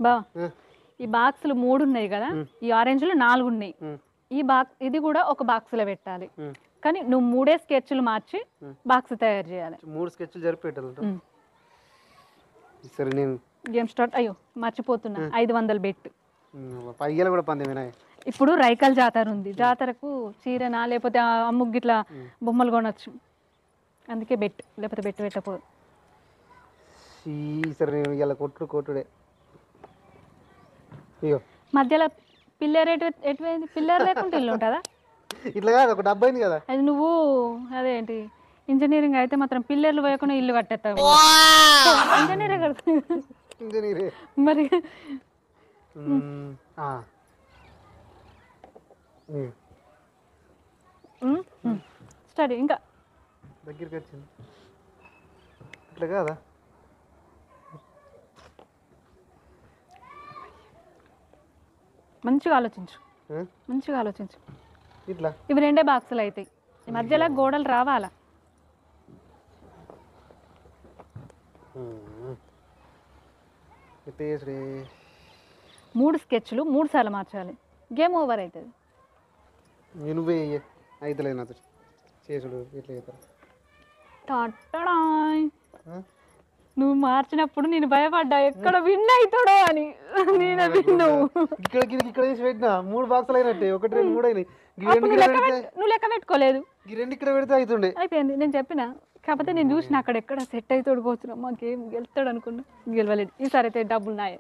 బా ఈ బాక్సులు 3 ఉన్నాయి కదా, ఈ ఆరెంజ్లు 4 ఉన్నాయి. ఈ ఇది కూడా ఒక బాక్స్లో పెట్టాలి. కానీ నువ్వు 3 స్కెచ్లు మార్చి బాక్స్ తయారు చేయాలి. 3 స్కెచ్లు జరిపేటాలి. సరే నేను గేమ్ స్టార్ట్. అయ్యో మర్చిపోతున్నా, 500 బెట్. పయ్యలు కూడా పందేమైనా. ఇప్పుడు రైకల్ జాతర ఉంది, జాతరకు చీరనా లేకపోతే అమ్ముకు గిట్లా బొమ్మలు కొనొచ్చు, అందుకే బెట్, లేకపోతే బెట్ పెట్టపోదు. సరే నేను ఇలా కొట్టుడే. అయ్యో మధ్యలో పిల్లర్ ఎటువైంది? పిల్లర్ లేకుంటే ఇల్లు ఉంటుందా? ఇట్లా కాదు, ఒక డబ్బా అయింది కదా. అది నువ్వు అదేంటి ఇంజనీరింగ్ అయితే మాత్రం పిల్లర్లు పోయకుండా ఇల్లు కట్టేస్తావు. ఇంజనీరే కడతా మరి. స్టడీ ఇంకా దగ్గరికి వచ్చింది. ఇట్లా కాదా? మంచిగా ఆలోచించు, మంచిగా ఆలోచించు. ఇట్లా ఇవి 2 బాక్సులు అవుతాయి, మధ్యలో గోడలు రావాలా. మూడు స్కెచ్లు 3 సార్లు మార్చాలి, గేమ్ ఓవర్ అవుతుంది. నువ్వే అవుతలేదు నాతో చేసుడు. ఎట్లా నువ్వు మార్చినప్పుడు నేను భయపడ్డా, ఎక్కడ విన్ అవుతాడో అని. నేనే విన్ను. ఇక్కడ వేసి పెట్టినా 3 బాక్సులు అయినట్టే, 1 2 3 అయినాయి. నువ్వు లెక్క పెట్టుకోలేదు. ఈ 2 ఇక్కడ పెడితే అవుతుండే. అయిపోయింది, నేను చెప్పిన. కాకపోతే నేను చూసిన అక్కడ ఎక్కడ సెట్ అవుతాడు పోతున్నా, మాకేం గెలుస్తాడు అనుకున్నా, గెలవలేదు. ఈసారి అయితే డబ్బులు నాయే.